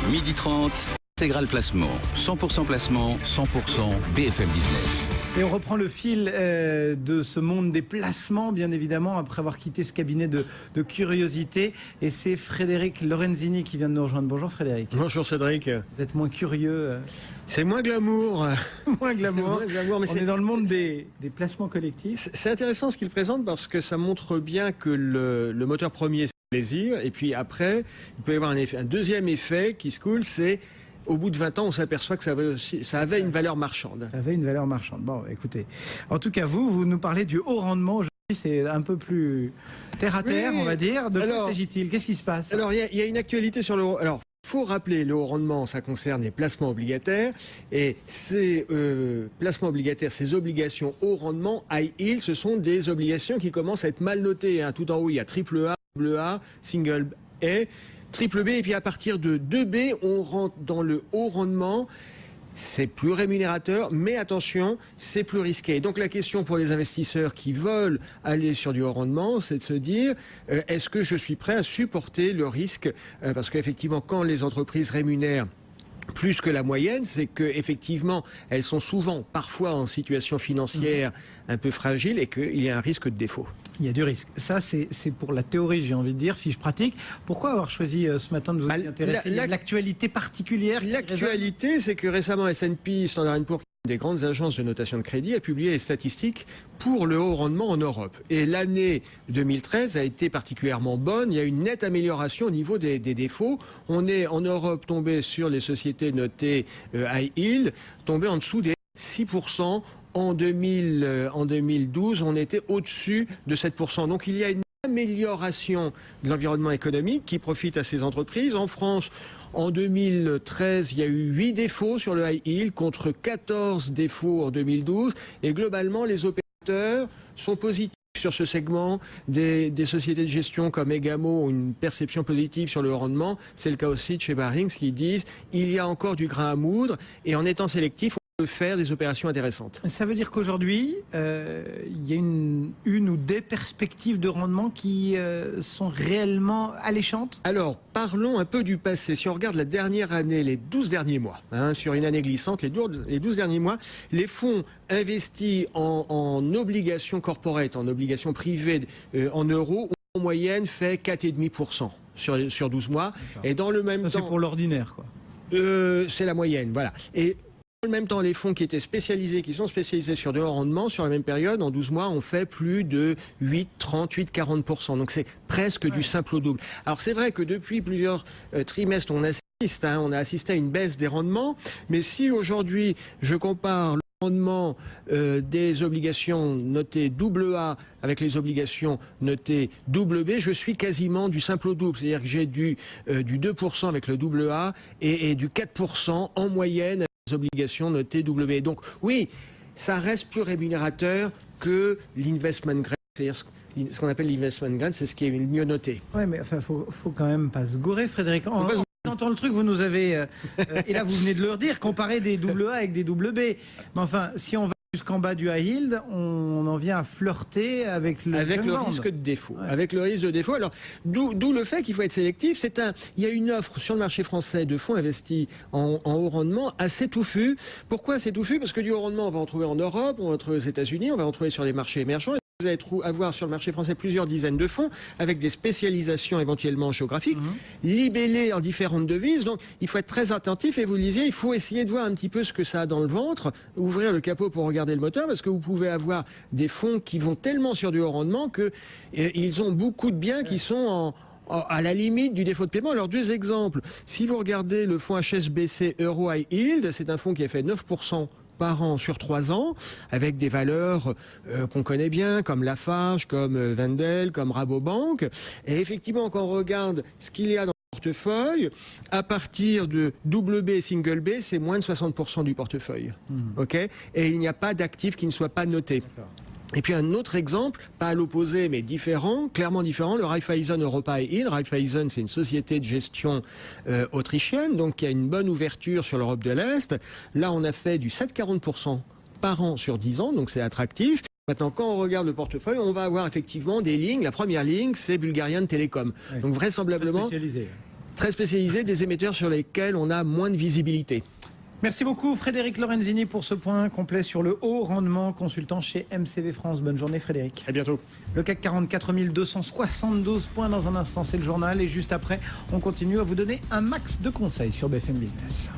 12h30, 12h30, Intégral Placement. 100% placement, 100% BFM Business. Et on reprend le fil de ce monde des placements, bien évidemment, après avoir quitté ce cabinet de curiosité. Et c'est Frédéric Lorenzini qui vient de nous rejoindre. Bonjour Frédéric. Bonjour Cédric. Vous êtes moins curieux. C'est moins glamour. Moins glamour. Mais on est dans le monde des placements collectifs. C'est intéressant ce qu'il présente parce que ça montre bien que le moteur premier, c'est le plaisir. Et puis après, il peut y avoir un deuxième effet qui se coule, c'est au bout de 20 ans, on s'aperçoit que ça avait une valeur marchande. Ça avait une valeur marchande. Bon, écoutez. En tout cas, vous nous parlez du haut rendement. Aujourd'hui, c'est un peu plus terre à terre, on va dire. De quoi s'agit-il? Qu'est-ce qui se passe? Alors, il y a une actualité sur le... Alors, il faut rappeler, le haut rendement, ça concerne les placements obligataires. Et ces placements obligataires, ces obligations haut rendement, high yield, ce sont des obligations qui commencent à être mal notées. Hein. Tout en haut, il y a triple A, double A, single A, triple B. Et puis à partir de 2B, on rentre dans le haut rendement. C'est plus rémunérateur, mais attention, c'est plus risqué. Donc la question pour les investisseurs qui veulent aller sur du haut rendement, c'est de se dire, est-ce que je suis prêt à supporter le risque? Parce qu'effectivement, quand les entreprises rémunèrent plus que la moyenne, c'est qu'effectivement, elles sont souvent, parfois en situation financière un peu fragile et qu'il y a un risque de défaut. Il y a du risque. Ça, c'est pour la théorie, j'ai envie de dire, fiche pratique. Pourquoi avoir choisi ce matin de vous y intéresser? L'actualité particulière. L'actualité, c'est que récemment, S&P, Standard & Poor's, une des grandes agences de notation de crédit, a publié les statistiques pour le haut rendement en Europe. Et l'année 2013 a été particulièrement bonne. Il y a une nette amélioration au niveau des défauts. On est en Europe tombé sur les sociétés notées high yield, tombé en dessous des 6%. En 2012, on était au-dessus de 7%. Donc il y a une amélioration de l'environnement économique qui profite à ces entreprises. En France, en 2013, il y a eu 8 défauts sur le high yield contre 14 défauts en 2012. Et globalement, les opérateurs sont positifs sur ce segment. Des sociétés de gestion comme Egamo ont une perception positive sur le rendement. C'est le cas aussi de chez Barings qui disent il y a encore du grain à moudre et en étant sélectif, on peut faire des opérations intéressantes. Ça veut dire qu'aujourd'hui, il y a une ou des perspectives de rendement qui sont réellement alléchantes? Alors, parlons un peu du passé. Si on regarde la dernière année, les 12 derniers mois, sur une année glissante, les 12 derniers mois, les fonds investis en obligations corporate, en obligations privées en euros, ont en moyenne fait 4,5% sur 12 mois. Et dans le même temps... C'est pour l'ordinaire, quoi. C'est la moyenne, voilà. Et en même temps, les fonds qui étaient spécialisés, qui sont spécialisés sur de haut rendement, sur la même période, en 12 mois, ont fait plus de 40%. Donc c'est presque du simple au double. Alors c'est vrai que depuis plusieurs trimestres, on a assisté à une baisse des rendements. Mais si aujourd'hui, je compare le rendement des obligations notées AA avec les obligations notées BB, je suis quasiment du simple au double. C'est-à-dire que j'ai du 2% avec le AA et du 4% en moyenne obligations notées W. Donc oui, ça reste plus rémunérateur que l'investment grade, c'est-à-dire ce qu'on appelle l'investment grade, c'est ce qui est le mieux noté. Oui, mais enfin, faut quand même pas se gourer, Frédéric. En entendant le truc, vous nous avez, et là vous venez de le dire, comparer des AA avec des BB. Mais enfin, si on va jusqu'en bas du high yield, on en vient à flirter avec le risque de défaut. Ouais. Avec le risque de défaut. Alors, d'où le fait qu'il faut être sélectif. Il y a une offre sur le marché français de fonds investis en haut rendement assez touffue. Pourquoi assez touffu? Parce que du haut rendement, on va en trouver en Europe, on va en trouver aux États-Unis, on va en trouver sur les marchés émergents. Vous allez avoir sur le marché français plusieurs dizaines de fonds avec des spécialisations éventuellement géographiques, libellés en différentes devises. Donc il faut être très attentif et vous le disiez, il faut essayer de voir un petit peu ce que ça a dans le ventre, ouvrir le capot pour regarder le moteur parce que vous pouvez avoir des fonds qui vont tellement sur du haut rendement qu'ils ont beaucoup de biens qui sont à la limite du défaut de paiement. Alors deux exemples. Si vous regardez le fonds HSBC Euro High Yield, c'est un fonds qui a fait 9% par an sur 3 ans, avec des valeurs qu'on connaît bien, comme Lafarge, comme Wendel, comme Rabobank. Et effectivement, quand on regarde ce qu'il y a dans le portefeuille, à partir de WB et single B, c'est moins de 60% du portefeuille. Okay, et il n'y a pas d'actifs qui ne soient pas notés. Et puis un autre exemple, pas à l'opposé mais différent, clairement différent, le Raiffeisen Europa High Yield. Raiffeisen, c'est une société de gestion autrichienne, donc qui a une bonne ouverture sur l'Europe de l'Est. Là, on a fait du 7,40% par an sur 10 ans, donc c'est attractif. Maintenant, quand on regarde le portefeuille, on va avoir effectivement des lignes. La première ligne, c'est Bulgarian Telecom. Oui. Donc vraispondablement... très spécialisés, des émetteurs sur lesquels on a moins de visibilité. Merci beaucoup Frédéric Lorenzini pour ce point complet sur le haut rendement, consultant chez MCV France. Bonne journée Frédéric. À bientôt. Le CAC 40, 4272 points dans un instant, c'est le journal. Et juste après, on continue à vous donner un max de conseils sur BFM Business.